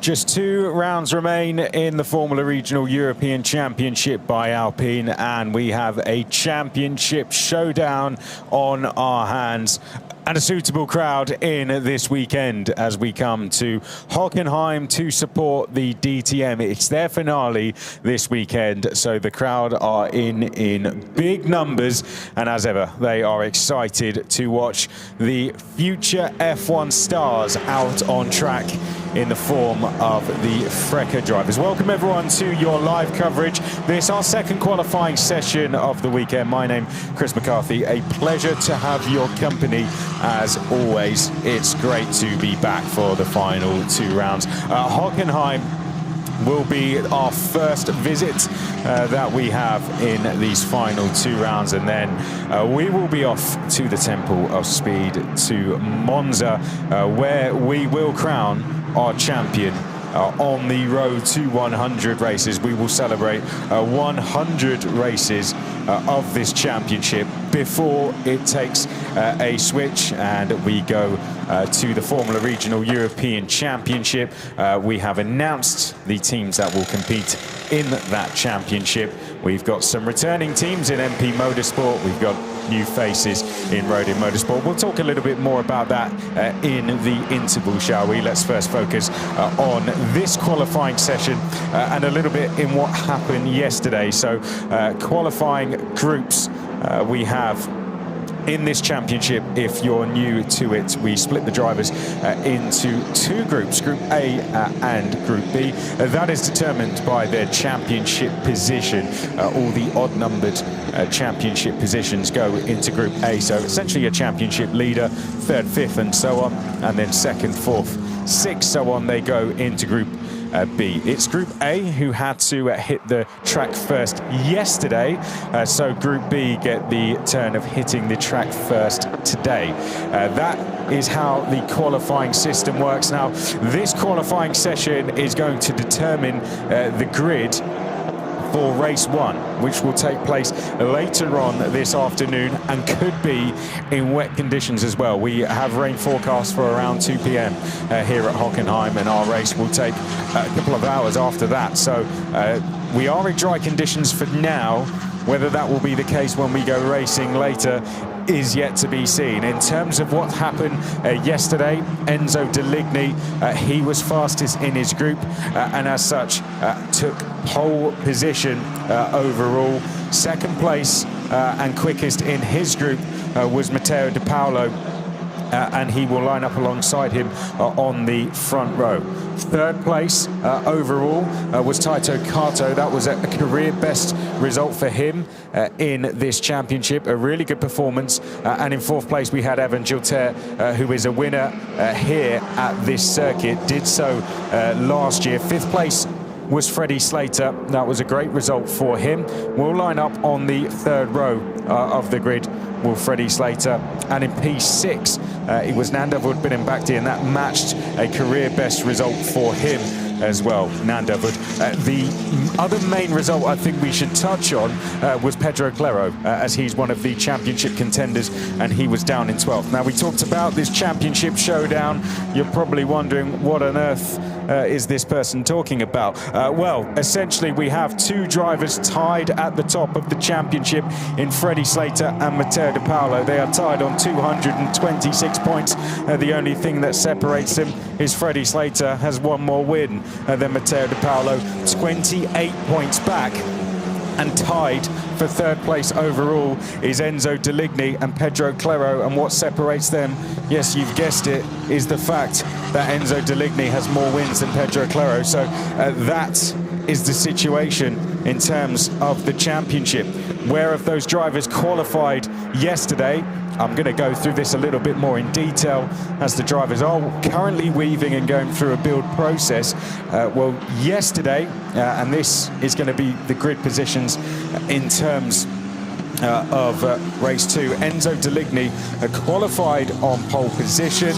Just 2 rounds remain in the Formula Regional European Championship by Alpine, and we have a championship showdown on our hands. And a suitable crowd in this weekend as we come to Hockenheim to support the DTM. It's their finale this weekend, so the crowd are in big numbers, and as ever, they are excited to watch the future F1 stars out on track in the form of the Frecker drivers. Welcome everyone to your live coverage. This is our second qualifying session of the weekend. My name Chris McCarthy. A pleasure to have your company as always. It's great to be back for the final 2 rounds. Hockenheim will be our first visit that we have in these final 2 rounds, and then we will be off to the Temple of Speed to Monza, where we will crown our champion on the road to 100 races. We will celebrate 100 races of this championship before it takes a switch and we go to the Formula Regional European Championship. We have announced the teams that will compete in that championship. We've got some returning teams in MP Motorsport. We've got new faces in Rodin Motorsport. We'll talk a little bit more about that in the interval, shall we? Let's first focus on this qualifying session and a little bit in what happened yesterday. So qualifying groups we have in this championship. If you're new to it, we split the drivers into 2 groups, Group A and Group B. That is determined by their championship position. All the odd-numbered championship positions go into Group A, so essentially a championship leader, 3rd, 5th, and so on, and then 2nd, 4th, 6th, so on, they go into Group B. It's Group A who had to hit the track first yesterday, so Group B get the turn of hitting the track first today. That is how the qualifying system works. Now, this qualifying session is going to determine the grid for race 1, which will take place later on this afternoon and could be in wet conditions as well. We have rain forecast for around 2 p.m. Here at Hockenheim, and our race will take a couple of hours after that. So we are in dry conditions for now. Whether that will be the case when we go racing later is yet to be seen. In terms of what happened yesterday, Enzo Deligny, he was fastest in his group and as such took pole position overall. 2nd place and quickest in his group was Matteo De Paolo, and he will line up alongside him on the front row. 3rd place overall was Taito Kato. That was a career best result for him in this championship, a really good performance. And in 4th place we had Evan Gilter, who is a winner here at this circuit, did so last year. 5th place was Freddie Slater. That was a great result for him. We'll line up on the 3rd row of the grid, will Freddie Slater, and in P6 it was Nanda Woodbin-Bakti, and that matched a career best result for him as well, Nanda Wood. The other main result I think we should touch on was Pedro Claro, as he's one of the championship contenders, and he was down in 12th. Now, we talked about this championship showdown. You're probably wondering, what on earth is this person talking about? Well, essentially we have 2 drivers tied at the top of the championship in Freddie Slater and Matteo De Paolo. They are tied on 226 points. The only thing that separates them is Freddie Slater has 1 more win than Matteo De Paolo, 28 points back. And tied for 3rd place overall is Enzo Deligny and Pedro Claro, and what separates them, yes, you've guessed it, is the fact that Enzo Deligny has more wins than Pedro Claro. So that is the situation in terms of the championship. Where have those drivers qualified yesterday? I'm going to go through this a little bit more in detail as the drivers are currently weaving and going through a build process. Well, yesterday, and this is going to be the grid positions in terms of race 2. Enzo Deligny qualified on pole position.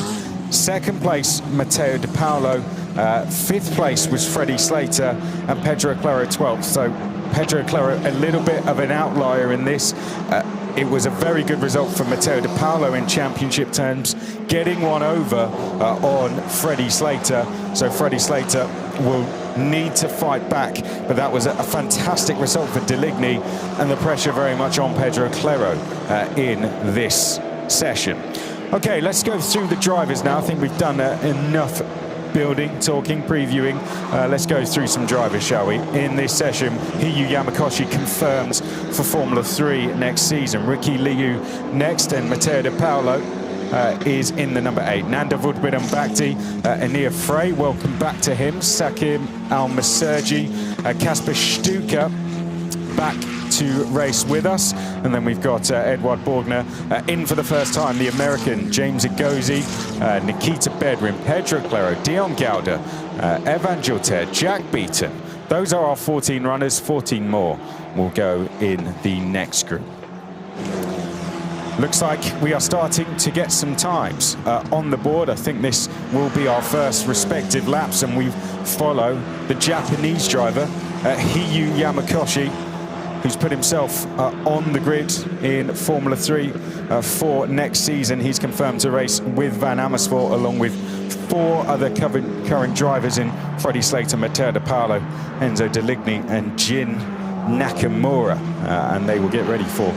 2nd place, Matteo De Paolo. 5th place was Freddie Slater, and Pedro Claro 12th. So Pedro Claro a little bit of an outlier in this. it was a very good result for Matteo De Paolo in championship terms, getting one over on Freddie Slater. So Freddie Slater will need to fight back, but that was a fantastic result for Deligny, and the pressure very much on Pedro Clero in this session. Okay, let's go through the drivers now. I think we've done enough building, talking, previewing. Let's go through some drivers, shall we? In this session, Hiyu Yamakoshi confirms for Formula 3 next season. Ricky Liu next, and Matteo De Paolo is in the number 8. Nanda Woodward-Mbakti, Ania Frey, welcome back to him. Sakim Al-Maserji, Kasper Stuka back to race with us. And then we've got Edward Borgner in for the first time, the American James Egozi, Nikita Bedrin, Pedro Clero, Dion Gauda, Evan Gilter, Jack Beaton. Those are our 14 runners. 14 more will go in the next group. Looks like we are starting to get some times on the board. I think this will be our first respective laps, and we follow the Japanese driver, Hiyu Yamakoshi, who's put himself on the grid in Formula 3 for next season. He's confirmed to race with Van Amersfoort, along with 4 other current drivers in Freddie Slater, Matteo De Paolo, Enzo Deligny, and Jin Nakamura. And they will get ready for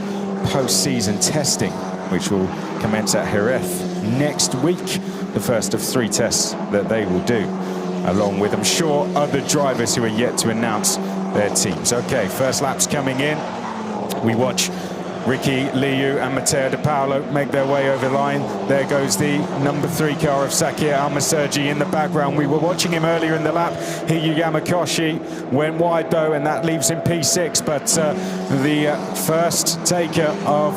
post-season testing, which will commence at Jerez next week, the first of 3 tests that they will do, along with, I'm sure, other drivers who are yet to announce their teams. Okay, first lap's coming in. We watch Ricky Liu and Matteo De Paolo make their way over the line. There goes the number 3 car of Sakir Al-Maserji in the background. We were watching him earlier in the lap. Hiyu Yamakoshi went wide though, and that leaves him P6, but the first taker of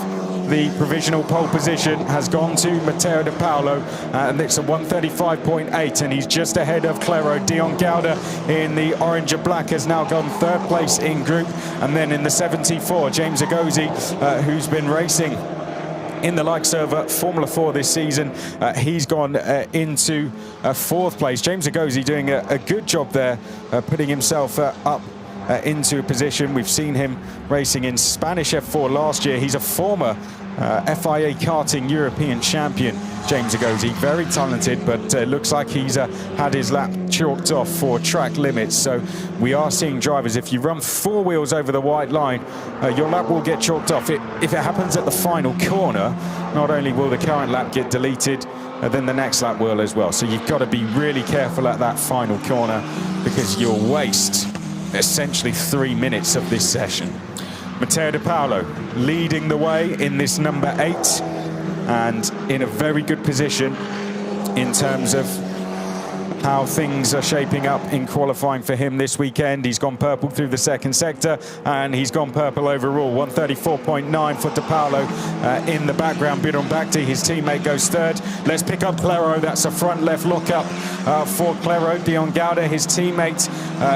the provisional pole position has gone to Matteo De Paolo, and it's a 1:35.8, and he's just ahead of Clero. Dion Gauda in the orange and black has now gone 3rd place in group, and then in the 74, James Egozi, who's been racing in the likes of Formula 4 this season, he's gone into 4th place. James Egozi doing a good job there, putting himself up into a position. We've seen him racing in Spanish F4 last year. He's a former FIA karting European champion, James Egozi. Very talented, but looks like he's had his lap chalked off for track limits. So we are seeing drivers, if you run 4 wheels over the white line, your lap will get chalked off. If it happens at the final corner, not only will the current lap get deleted, then the next lap will as well. So you've got to be really careful at that final corner, because you'll waste essentially 3 minutes of this session. Matteo De Paolo leading the way in this number 8, and in a very good position in terms of how things are shaping up in qualifying for him this weekend. He's gone purple through the 2nd sector, and he's gone purple overall. 1:34.9 for De Paolo. In the background, Bidon Bakti, his teammate, goes 3rd. Let's pick up Clero. That's a front left lookup for Clero. Dion Gauda, his teammate,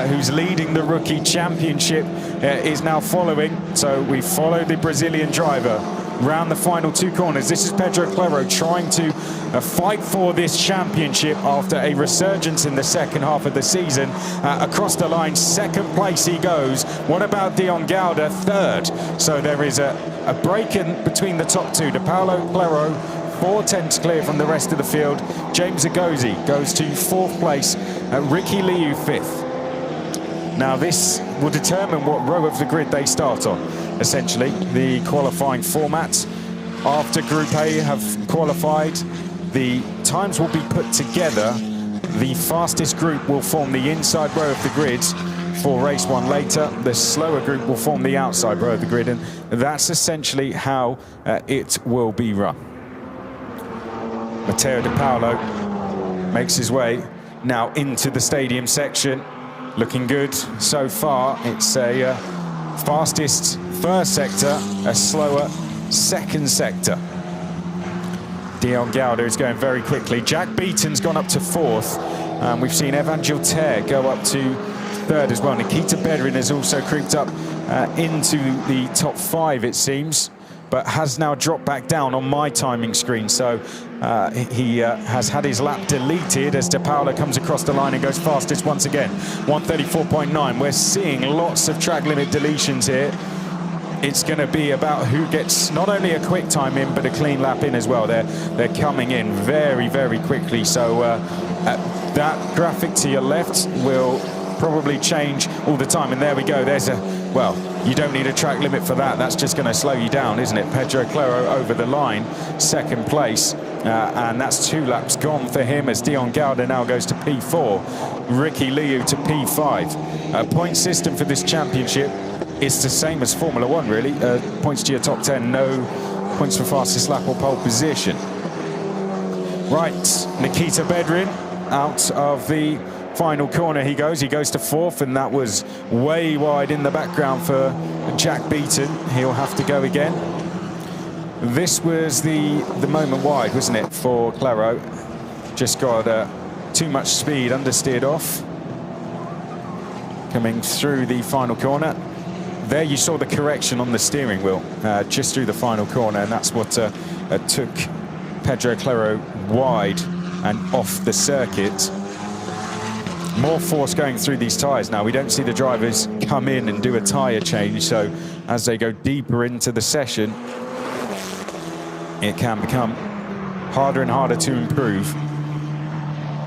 who's leading the rookie championship, is now following. So we follow the Brazilian driver round the final 2 corners. This is Pedro Clero trying to fight for this championship after a resurgence in the second half of the season. Across the line, 2nd place he goes. What about Dion Gauda? 3rd. So there is a break in between the top 2. De Paolo, Clero, 4/10 clear from the rest of the field. James Egozi goes to 4th place. Ricky Liu 5th. Now this will determine what row of the grid they start on. Essentially, the qualifying format. After Group A have qualified, the times will be put together. The fastest group will form the inside row of the grid for race 1 later. The slower group will form the outside row of the grid, and that's essentially how it will be run. Matteo De Paolo makes his way now into the stadium section. Looking good so far. It's a fastest 1st sector, a slower 2nd sector. Dion Gauda is going very quickly. Jack Beaton's gone up to 4th. We've seen Evan Gilter go up to 3rd as well. Nikita Bedrin has also creeped up into the top 5, it seems, but has now dropped back down on my timing screen. So he has had his lap deleted as De Paolo comes across the line and goes fastest once again. 1:34.9. We're seeing lots of track limit deletions here. it's going to be about who gets not only a quick time in, but a clean lap in as well. They're coming in very, very quickly. So that graphic to your left will probably change all the time. And there we go. There's well, you don't need a track limit for that. That's just going to slow you down, isn't it? Pedro Claro over the line, second place. And that's 2 laps gone for him as Dion Gauda now goes to P4. Ricky Liu to P5. Point system for this championship is the same as Formula 1, really. Points to your top 10, no points for fastest lap or pole position. Right, Nikita Bedrin out of the final corner he goes to 4th, and that was way wide in the background for Jack Beaton. He'll have to go again. This was the moment wide, wasn't it, for Claro? Just got too much speed, understeered off. Coming through the final corner. There you saw the correction on the steering wheel, just through the final corner, and that's what took Pedro Claro wide and off the circuit. More force going through these tyres now. We don't see the drivers come in and do a tyre change, so as they go deeper into the session, it can become harder and harder to improve.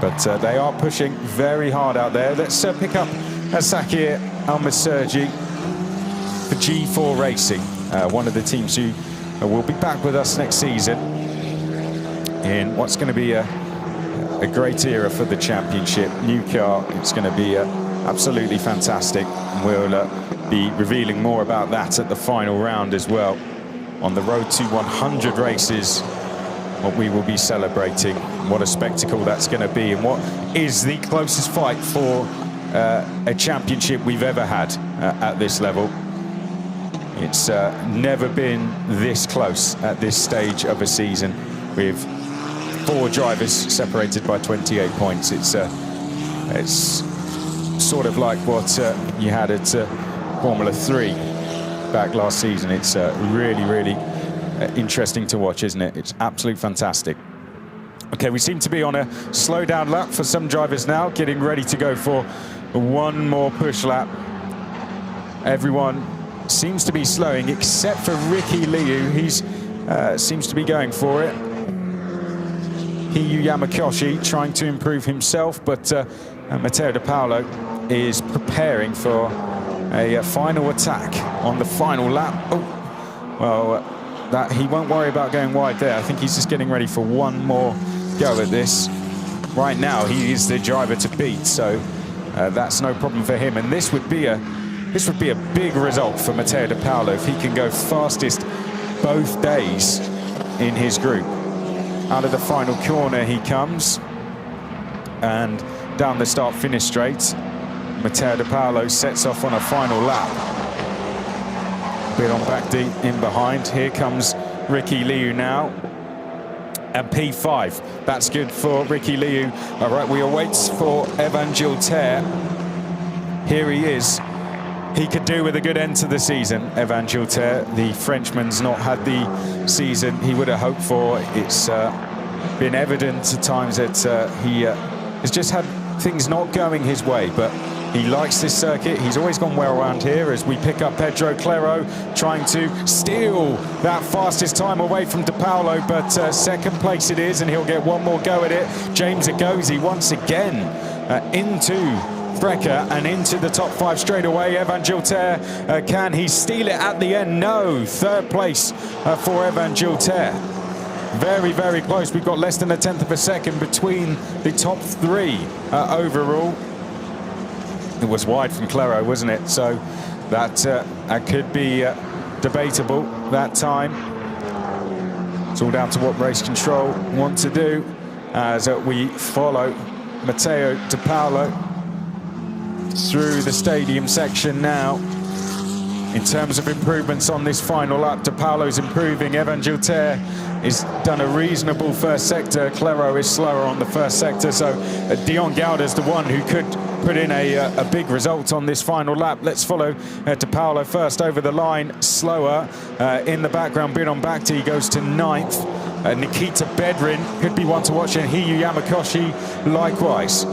But they are pushing very hard out there. Let's pick up Sakir Al-Maserji for G4 Racing, one of the teams who will be back with us next season in what's going to be a great era for the championship. New car, it's going to be absolutely fantastic. We'll be revealing more about that at the final round as well. On the road to 100 races, what we will be celebrating, what a spectacle that's going to be, and what is the closest fight for a championship we've ever had at this level. It's never been this close at this stage of a season, with 4 drivers separated by 28 points. It's sort of like what you had at Formula 3 back last season. It's really, really interesting to watch, isn't it? It's absolutely fantastic. Okay, we seem to be on a slow down lap for some drivers now, getting ready to go for one more push lap. Everyone seems to be slowing except for Ricky Liu. He's seems to be going for it. Hiyu Yamakoshi trying to improve himself, but Matteo De Paolo is preparing for a final attack on the final lap. Oh, well, that he won't worry about going wide there. I think he's just getting ready for one more go at this. Right now, he is the driver to beat, so that's no problem for him. And this would be a big result for Matteo De Paolo if he can go fastest both days in his group. Out of the final corner he comes, and down the start-finish straight, Matteo De Paolo sets off on a final lap. Bit on back deep in behind. Here comes Ricky Liu now. And P5, that's good for Ricky Liu. All right, we await for Evan Gilter. Here he is. He could do with a good end to the season, Evan Gilter. The Frenchman's not had the season he would have hoped for. It's been evident at times that he has just had things not going his way, but he likes this circuit. He's always gone well around here as we pick up Pedro Claro, trying to steal that fastest time away from De Paolo, but second place it is, and he'll get one more go at it. James Agozi once again into Frecker and into the top 5 straight away. Evan Gilter, can he steal it at the end? No, third place for Evan Gilter. Very, very close. We've got less than 1/10 of a second between the top 3 overall. It was wide from Claro, wasn't it? So that could be debatable that time. It's all down to what race control want to do as we follow Matteo De Paolo through the stadium section now. In terms of improvements on this final lap, De Paolo's improving. Evan Gilter has done a reasonable first sector. Claro is slower on the first sector, so Dion Gauda's the one who could put in a big result on this final lap. Let's follow De Paolo first over the line, slower. In the background, Biron Bakhti goes to 9th. Nikita Bedrin could be one to watch, and Hiyu Yamakoshi likewise.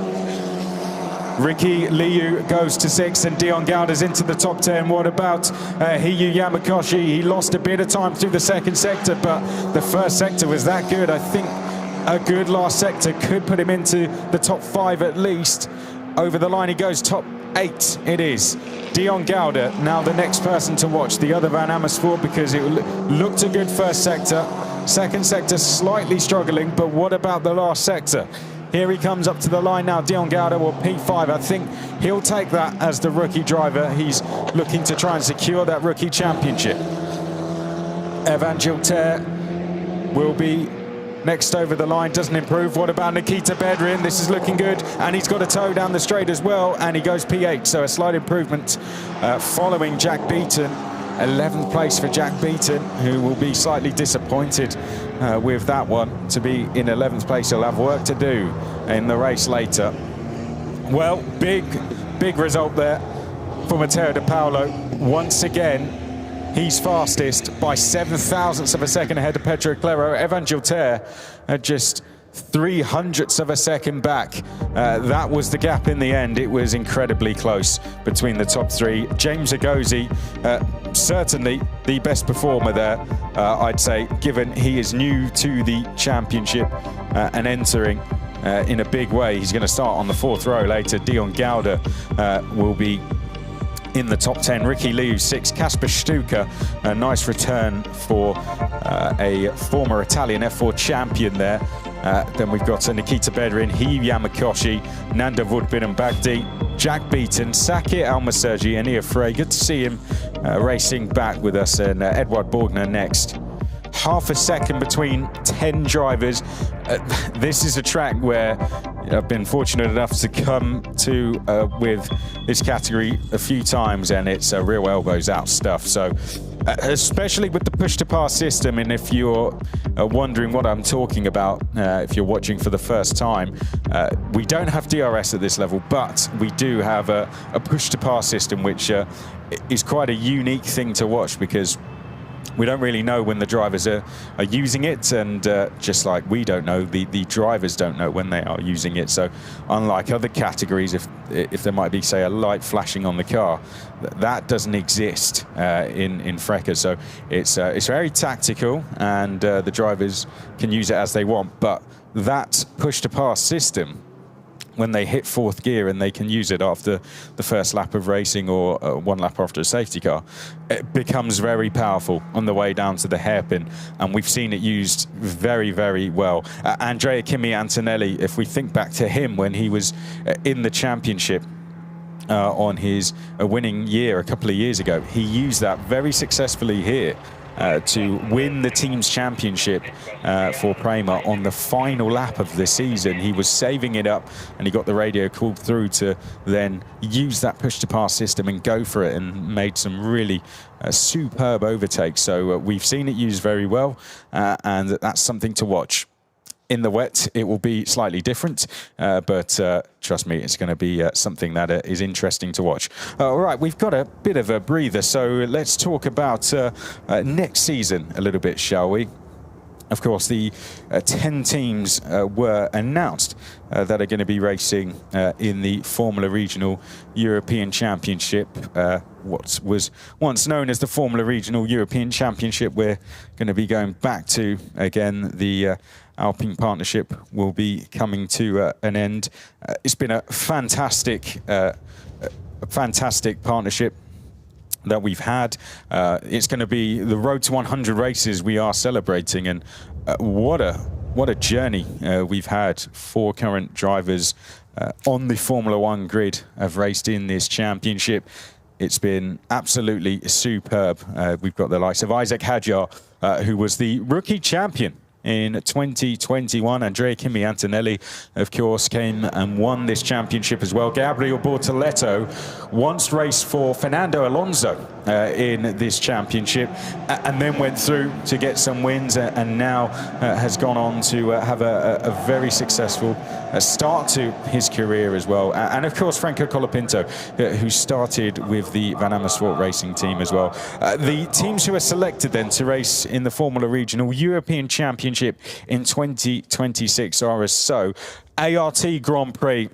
Ricky Liu goes to 6 and Dion Gauda's into the top 10. What about Hiyu Yamakoshi? He lost a bit of time through the second sector, but the first sector was that good. I think a good last sector could put him into the top 5 at least. Over the line he goes, top 8 it is. Dion Gauda, now the next person to watch, the other Van Amersfoort, because it looked a good first sector. Second sector slightly struggling, but what about the last sector? Here he comes up to the line now, Dion Gauda, or P5. I think he'll take that as the rookie driver. He's looking to try and secure that rookie championship. Evan Gilter will be next over the line, doesn't improve. What about Nikita Bedrin? This is looking good, and he's got a toe down the straight as well, and he goes P8, so a slight improvement following Jack Beaton. 11th place for Jack Beaton, who will be slightly disappointed with that one. To be in 11th place, he'll have work to do in the race later. Well, big result there for Matteo De Paolo. Once again, he's fastest by 0.07 of a second ahead of Pedro Claro. Evan Gilter just 0.03 of a second back. That was the gap in the end. It was incredibly close between the top 3. James Agozi, certainly the best performer there, I'd say, given he is new to the championship and entering in a big way. He's going to start on the 4th row later. Dion Gauda will be in the top 10. Ricky Liu 6, Kasper Stuka, a nice return for a former Italian F4 champion there. Then we've got Nikita Bedrin, Hiyu Yamakoshi, Nanda Woodbin Bagdi, Jack Beaton, Sakir Almasergi, and Nia Frey. Good to see him racing back with us, and Edward Borgner next. Half a second between 10 drivers. This is a track where I've been fortunate enough to come to with this category a few times, and it's real elbows out stuff. So especially with the push-to-pass system, and if you're wondering what I'm talking about, if you're watching for the first time, we don't have DRS at this level, but we do have a push-to-pass system, which is quite a unique thing to watch, because we don't really know when the drivers are using it, and just like we don't know, the drivers don't know when they are using it. So unlike other categories, if there might be, say, a light flashing on the car, that doesn't exist in FRECA. So it's very tactical, and the drivers can use it as they want. But that push-to-pass system, when they hit 4th gear and they can use it after the first lap of racing, or 1 lap after a safety car, it becomes very powerful on the way down to the hairpin, and we've seen it used very, very well. Andrea Kimi Antonelli, if we think back to him when he was in the championship on his winning year a couple of years ago, he used that very successfully here to win the team's championship for Prema on the final lap of the season. He was saving it up, and he got the radio called through to then use that push-to-pass system and go for it, and made some really superb overtakes. So we've seen it used very well, and that's something to watch. In the wet, it will be slightly different, but trust me, it's going to be something that is interesting to watch. All right, we've got a bit of a breather, so let's talk about next season a little bit, shall we? Of course, the 10 teams were announced that are going to be racing in the Formula Regional European Championship, what was once known as the Formula Regional European Championship. We're going to be going back to, again, the Alpine partnership will be coming to an end. It's been a fantastic partnership that we've had. It's going to be the road to 100 races we are celebrating, and what a journey we've had. 4 current drivers on the Formula One grid have raced in this championship. It's been absolutely superb. We've got the likes of Isaac Hadjar, who was the rookie champion in 2021. Andrea Kimi Antonelli, of course, came and won this championship as well. Gabriel Bortoletto once raced for Fernando Alonso in this championship, and then went through to get some wins, and now has gone on to have a very successful start to his career as well. And of course, Franco Colapinto, who started with the Van Amersfoort racing team as well. The teams who are selected then to race in the Formula Regional European Championship in 2026 are as so: ART Grand Prix,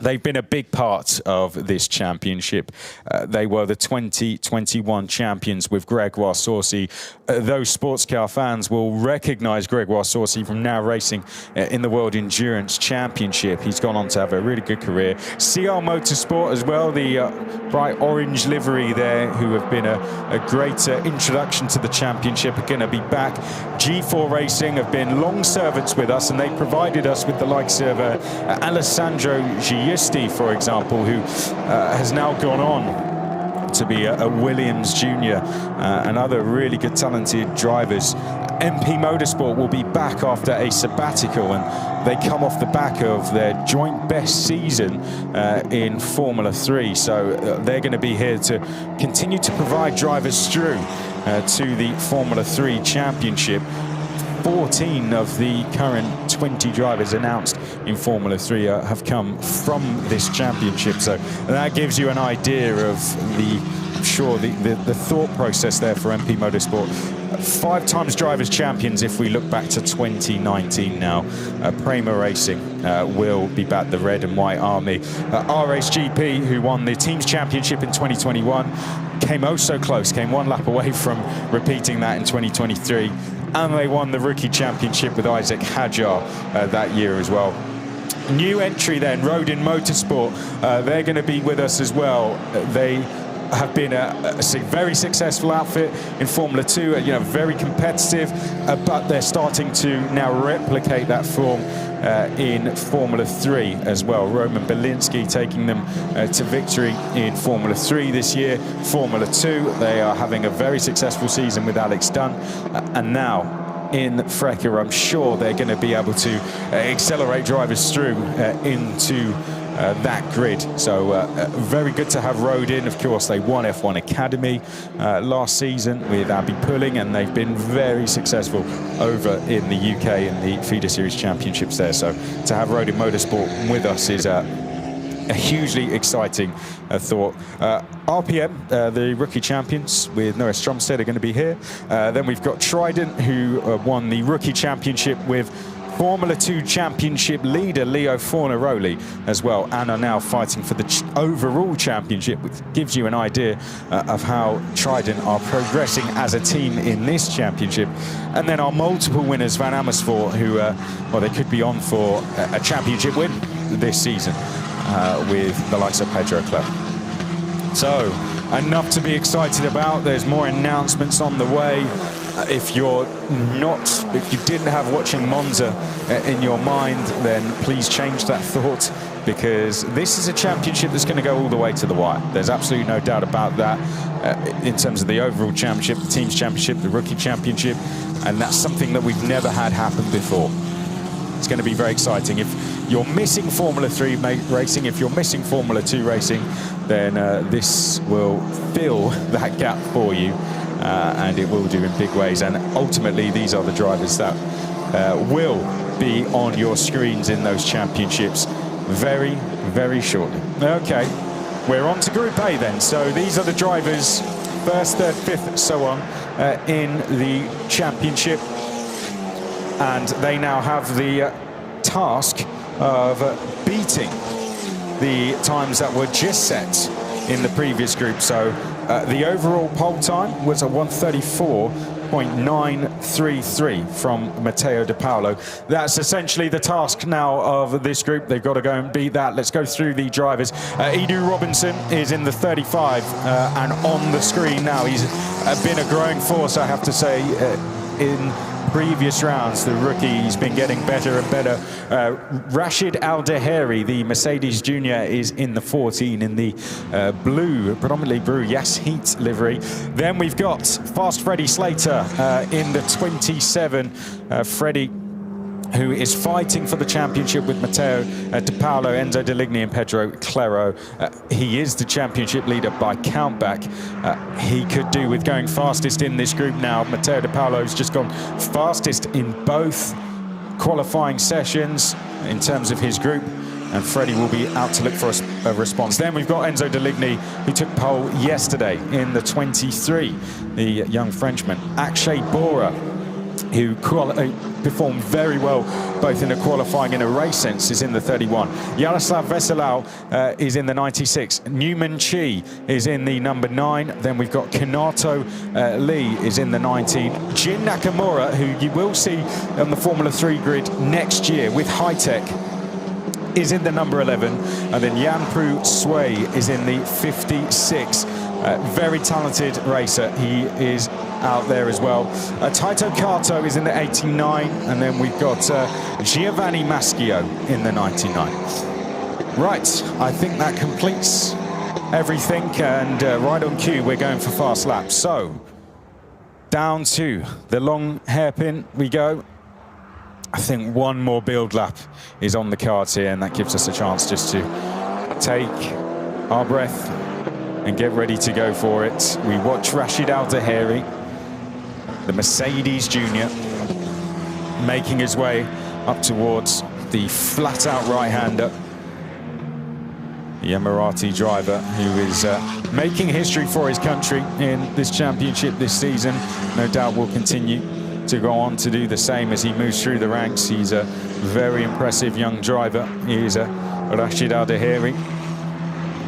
They've been a big part of this championship. They were the 2021 champions with Gregoire Saucy. Those sports car fans will recognise Gregoire Saucy from now racing in the World Endurance Championship. He's gone on to have a really good career. CR Motorsport as well, the bright orange livery there, who have been a great introduction to the championship, are going to be back. G4 Racing have been long servants with us, and they provided us with the likes of Alessandro Giusti, for example, who has now gone on to be a Williams Junior and other really good talented drivers. MP Motorsport will be back after a sabbatical, and they come off the back of their joint best season in Formula 3. So they're going to be here to continue to provide drivers through to the Formula 3 Championship. 14 of the current 20 drivers announced in Formula 3 have come from this championship. So that gives you an idea of I'm sure the thought process there for MP Motorsport. 5 times drivers champions if we look back to 2019 now. Prema Racing will be back, the red and white army. RSGP, who won the team's championship in 2021, came oh so close, came 1 lap away from repeating that in 2023. And they won the rookie championship with Isaac Hadjar that year as well. New entry then, Rodin Motorsport. They're going to be with us as well. They have been a very successful outfit in Formula 2, very competitive, but they're starting to now replicate that form in Formula 3 as well. Roman Belinsky taking them to victory in Formula 3 this year. Formula 2, they are having a very successful season with Alex Dunn, and now in Frecker, I'm sure they're going to be able to accelerate drivers through into that grid. So very good to have Rodin. Of course, they won F1 Academy last season with Abby Pulling, and they've been very successful over in the UK in the Feeder Series Championships there. So to have Rodin Motorsport with us is a hugely exciting thought. RPM, the rookie champions with Noah Stromstead, are going to be here. Then we've got Trident, who won the rookie championship with Formula 2 championship leader Leo Fornaroli as well, and are now fighting for the overall championship, which gives you an idea of how Trident are progressing as a team in this championship. And then our multiple winners, Van Amersfoort, who well, they could be on for a championship win this season with the likes of Pedro Clerc. So enough to be excited about. There's more announcements on the way. If you didn't have watching Monza in your mind, then please change that thought, because this is a championship that's going to go all the way to the wire. There's absolutely no doubt about that in terms of the overall championship, the team's championship, the rookie championship, and that's something that we've never had happen before. It's going to be very exciting. If you're missing Formula 3 racing, if you're missing Formula 2 racing, then this will fill that gap for you. And it will do in big ways, and ultimately these are the drivers that will be on your screens in those championships very, very shortly. Okay, we're on to Group A then. So these are the drivers, first, third, fifth, so on, in the championship, and they now have the task of beating the times that were just set in the previous group. So the overall pole time was a 1:34.933 from Matteo De Paolo. That's essentially the task now of this group. They've got to go and beat that. Let's go through the drivers. Edu Robinson is in the 35 and on the screen now. He's been a growing force, I have to say, in previous rounds. The rookie's been getting better and better. Rashid Al-Daheri, the Mercedes Junior, is in the 14 in the blue, predominantly blue Yes Heat livery. Then we've got Fast Freddie Slater in the 27. Freddie, who is fighting for the championship with Matteo De Paolo, Enzo Deligny and Pedro Clerc. He is the championship leader by countback. He could do with going fastest in this group now. Matteo De Paolo's just gone fastest in both qualifying sessions in terms of his group, and Freddie will be out to look for a response. Then we've got Enzo Deligny, who took pole yesterday in the 23, the young Frenchman. Akshay Bora who performed very well both in the qualifying and a race sense, is in the 31. Yaroslav Veselau is in the 96. Newman Chi is in the number 9. Then we've got Kanato Lee is in the 19. Jin Nakamura, who you will see on the Formula 3 grid next year with High Tech, is in the number 11. And then Jan-Pru Sway is in the 56. Very talented racer. He is out there as well. Taito Kato is in the 89, and then we've got Giovanni Maschio in the 99. Right, I think that completes everything, and right on cue, we're going for fast laps. So, down to the long hairpin we go. I think one more build lap is on the cards here, and that gives us a chance just to take our breath and get ready to go for it. We watch Rashid Al-Daheri, the Mercedes Junior, making his way up towards the flat-out right-hander, the Emirati driver who is making history for his country in this championship this season. No doubt will continue to go on to do the same as he moves through the ranks. He's a very impressive young driver. He is Rashid Al-Daheri,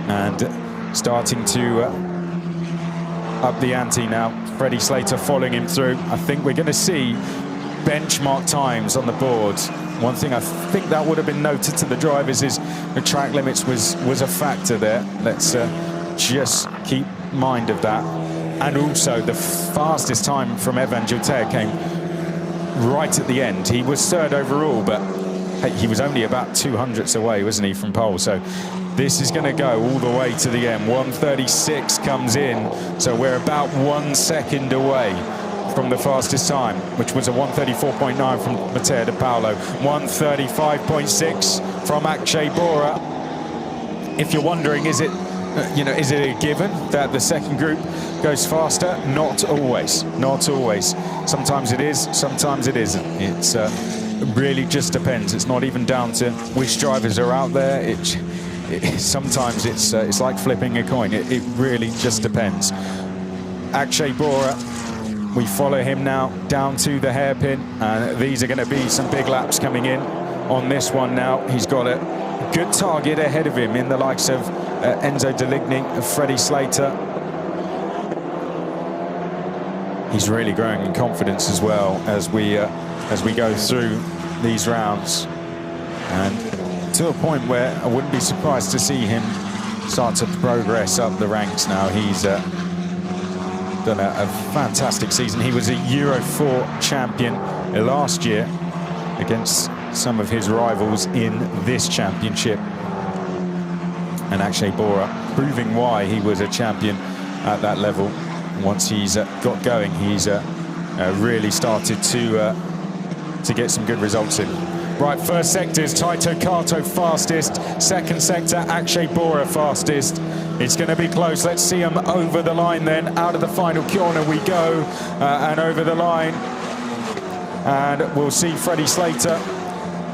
and starting to up the ante now. Freddie Slater following him through. I think we're going to see benchmark times on the board. One thing I think that would have been noted to the drivers is the track limits was a factor there. Let's just keep mind of that. And also the fastest time from Evan Gilter came right at the end. He was third overall, but hey, he was only about 200ths away, wasn't he, from pole? So this is going to go all the way to the end. 1:36 comes in, so we're about 1 second away from the fastest time, which was a 1:34.9 from Matteo De Paolo, 1:35.6 from Akshay Bora. If you're wondering, is it a given that the second group goes faster? Not always, not always. Sometimes it is, sometimes it isn't. It's really just depends. It's not even down to which drivers are out there. Sometimes it's like flipping a coin. It really just depends. Akshay Bora, we follow him now down to the hairpin. These are going to be some big laps coming in on this one now. He's got a good target ahead of him in the likes of Enzo Deligny, Freddie Slater. He's really growing in confidence as well as we go through these rounds, and to a point where I wouldn't be surprised to see him start to progress up the ranks now. He's done a fantastic season. He was a Euro 4 champion last year against some of his rivals in this championship. And Akshay Bora proving why he was a champion at that level. Once he's got going, he's really started to get some good results in. Right, first sector is Taito Kato fastest. Second sector, Akshay Bora fastest. It's going to be close. Let's see him over the line then. Out of the final corner we go, and over the line. And we'll see Freddie Slater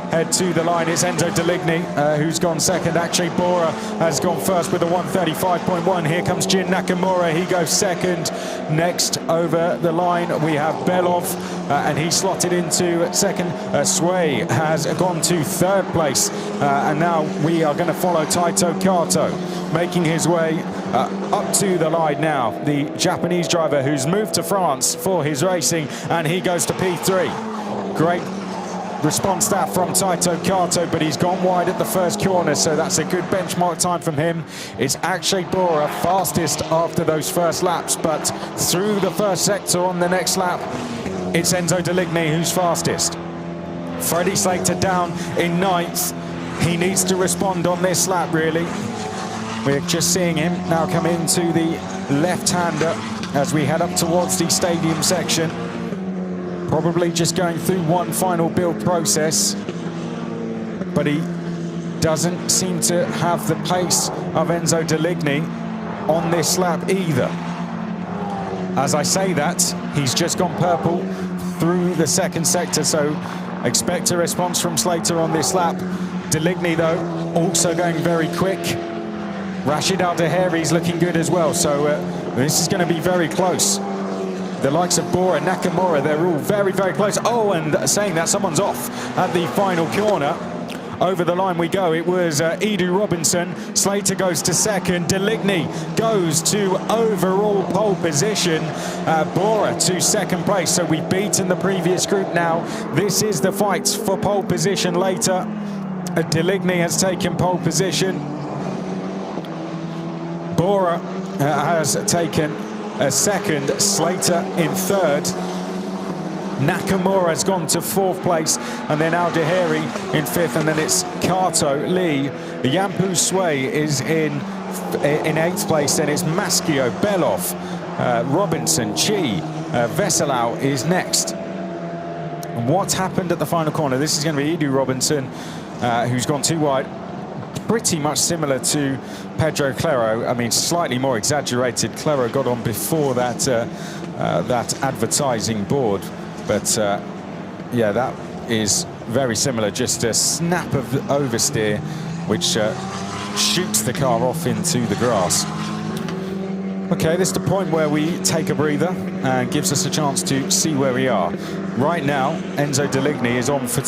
head to the line. It's Enzo Deligny who's gone second. Akshay Bora has gone first with a 1:35.1. Here comes Jin Nakamura. He goes second. Next over the line we have Belov, and he slotted into second. Sway has gone to third place, and now we are going to follow Taito Kato making his way up to the line now. The Japanese driver who's moved to France for his racing, and he goes to P3. Great response that from Taito Kato, but he's gone wide at the first corner, so that's a good benchmark time from him. It's Akshay Bora fastest after those first laps, but through the first sector on the next lap, it's Enzo Deligny who's fastest. Freddie Slater down in 9th. He needs to respond on this lap, really. We're just seeing him now come into the left-hander as we head up towards the stadium section. Probably just going through one final build process, but he doesn't seem to have the pace of Enzo Deligny on this lap either. As I say that, he's just gone purple through the second sector, so expect a response from Slater on this lap. Deligny, though, also going very quick. Rashid Al-Daheri's looking good as well, so this is going to be very close. the likes of Bora, Nakamura, they're all very, very close. Oh, and saying that, someone's off at the final corner. Over the line we go. It was Edu Robinson. Slater goes to second. Deligny goes to overall pole position. Bora to second place. So we've beaten the previous group now. This is the fight for pole position later. Deligny has taken pole position. Bora has taken a second. Slater in third. Nakamura has gone to fourth place, and then Al-Dahiri in fifth, and then it's Kato, Lee. Yampu Sway is in eighth place, then it's Maschio, Belov, Robinson, Chi, Veselau is next. And what happened at the final corner? This is going to be Edu Robinson, who's gone too wide. Pretty much similar to Pedro Claro. I mean, slightly more exaggerated. Claro got on before that that advertising board. But yeah, that is very similar. Just a snap of oversteer, which shoots the car off into the grass. Okay, this is the point where we take a breather and gives us a chance to see where we are. Right now, Enzo Deligny is on for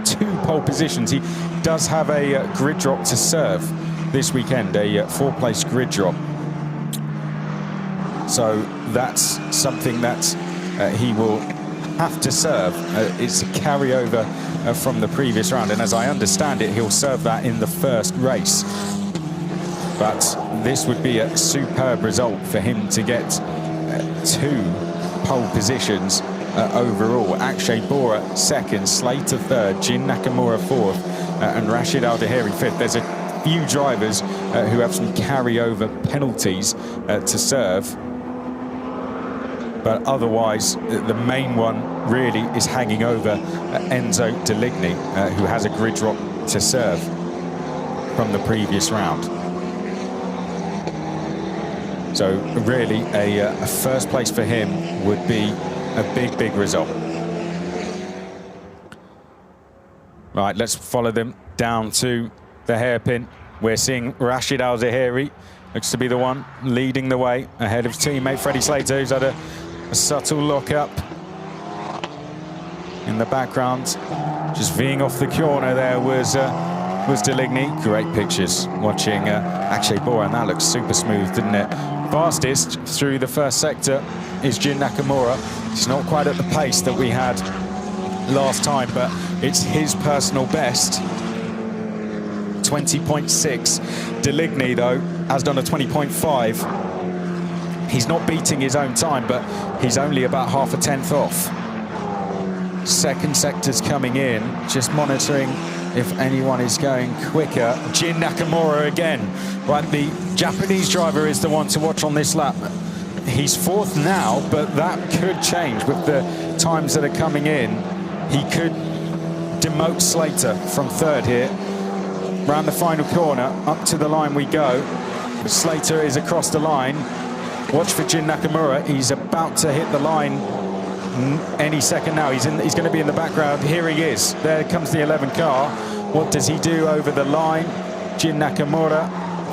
two pole positions. He does have a grid drop to serve this weekend, a four-place grid drop. So that's something that he will have to serve. It's a carryover from the previous round, and as I understand it, he'll serve that in the first race. But this would be a superb result for him to get two pole positions overall. Akshay Bora second, Slater third, Jin Nakamura fourth, and Rashid Al-Dahiri fifth. There's a few drivers who have some carryover penalties to serve. But otherwise, the main one really is hanging over Enzo Deligny, who has a grid drop to serve from the previous round. So really, a first place for him would be a big, big result. Right, let's follow them down to the hairpin. We're seeing Rashid Al-Dahiri, looks to be the one leading the way ahead of teammate Freddie Slater, who's had a subtle look up in the background. Just veering off the corner there was Deligny. Great pictures watching Akshay Bora, and that looks super smooth, didn't it? Fastest through the first sector is Jin Nakamura. It's not quite at the pace that we had last time, but it's his personal best. 20.6. Deligny, though, has done a 20.5. He's not beating his own time, but he's only about half a tenth off. Second sector's coming in, just monitoring if anyone is going quicker. Jin Nakamura again. Right, the Japanese driver is the one to watch on this lap. He's fourth now, but that could change with the times that are coming in. He could demote Slater from third here. Round the final corner, up to the line we go. Slater is across the line. Watch for Jin Nakamura. He's about to hit the line any second now. He's going to be in the background. Here he is. There comes the 11 car. What does he do over the line? Jin Nakamura,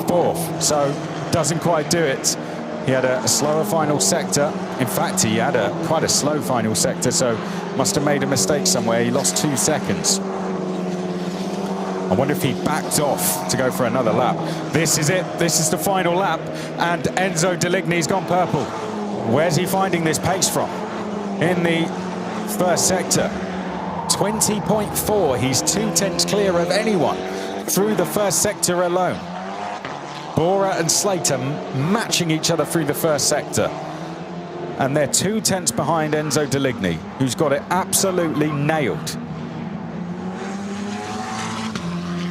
fourth. So doesn't quite do it. He had a slower final sector. In fact, he had quite a slow final sector, so must have made a mistake somewhere. He lost 2 seconds. I wonder if he backed off to go for another lap. This is it. This is the final lap, and Enzo Deligny's gone purple. Where's he finding this pace from? In the first sector, 20.4. He's 2 tenths clear of anyone through the first sector alone. Bora and Slater matching each other through the first sector. And they're 2 tenths behind Enzo Deligny, who's got it absolutely nailed.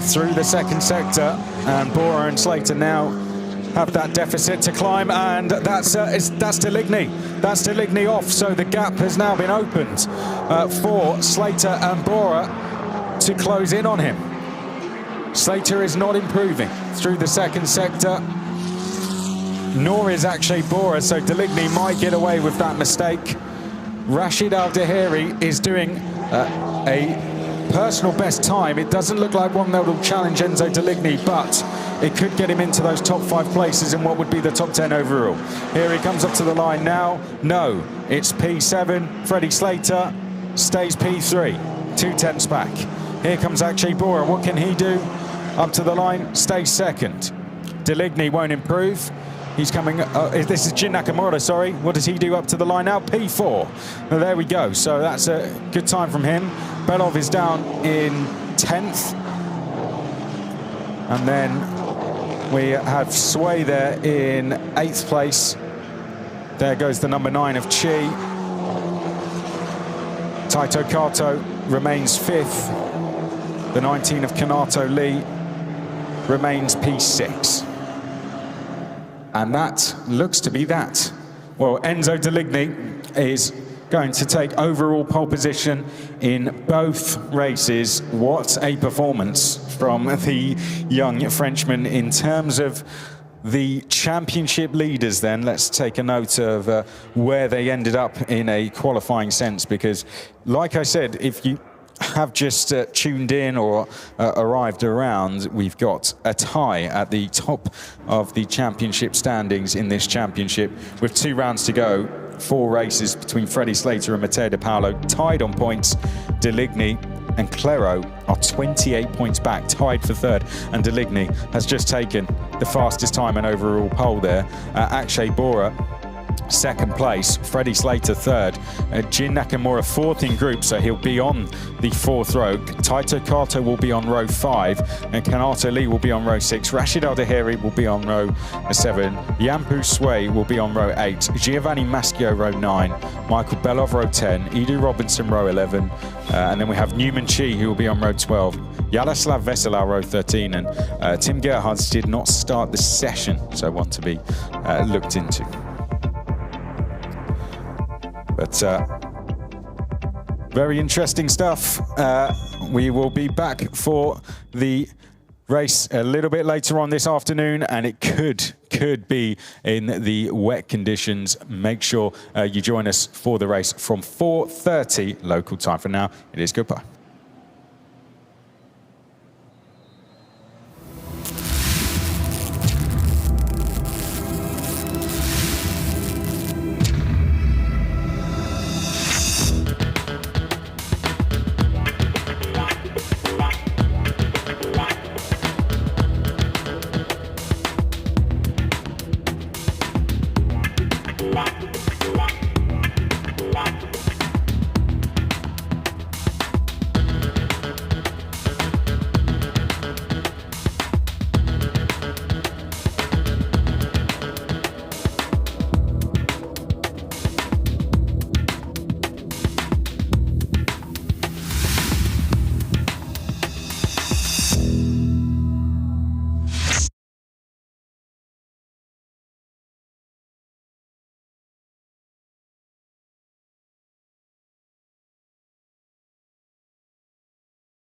Through the second sector, and Bora and Slater now have that deficit to climb, and that's Deligny. That's Deligny off, so the gap has now been opened for Slater and Bora to close in on him. Slater is not improving through the second sector, nor is Akshay Bora, so Deligny might get away with that mistake. Rashid Al-Dahiri is doing a personal best time. It doesn't look like one that will challenge Enzo Deligny, but it could get him into those top 5 places in what would be the top 10 overall. Here he comes up to the line now. No, it's P7. Freddie Slater stays P3, 2/10 back. Here comes Akshay Bora. What can he do? Up to the line, stays second. Deligny won't improve. He's coming, this is Jin Nakamura, sorry. What does he do up to the line now? P4. Well, there we go. So that's a good time from him. Belov is down in 10th. And then we have Sway there in 8th place. There goes the number 9 of Chi. Taito Kato remains 5th. The 19 of Kanato Lee remains P6. And that looks to be that. Well, Enzo Deligny is going to take overall pole position in both races. What a performance from the young Frenchman. In terms of the championship leaders then, let's take a note of where they ended up in a qualifying sense, because like I said, if you have just tuned in or arrived around, we've got a tie at the top of the championship standings in this championship with 2 rounds to go. 4 races between Freddie Slater and Matteo De Paolo, tied on points. Deligny and Clero are 28 points back, tied for 3rd, and Deligny has just taken the fastest time and overall pole there. Akshay Bora 2nd place, Freddie Slater 3rd, Jin Nakamura 4th in group, so he'll be on the 4th row. Taito Kato will be on row 5, and Kanato Lee will be on row 6. Rashid Al-Dahiri will be on row 7. Yampu Sway will be on row 8. Giovanni Maschio row 9. Michael Belov row 10. Edu Robinson row 11. And then we have Newman Chi, who will be on row 12. Yaroslav Veselau row 13, and Tim Gerhards did not start the session, so one to be looked into. But very interesting stuff. We will be back for the race a little bit later on this afternoon, and it could be in the wet conditions. Make sure you join us for the race from 4:30 local time. For now, it is goodbye.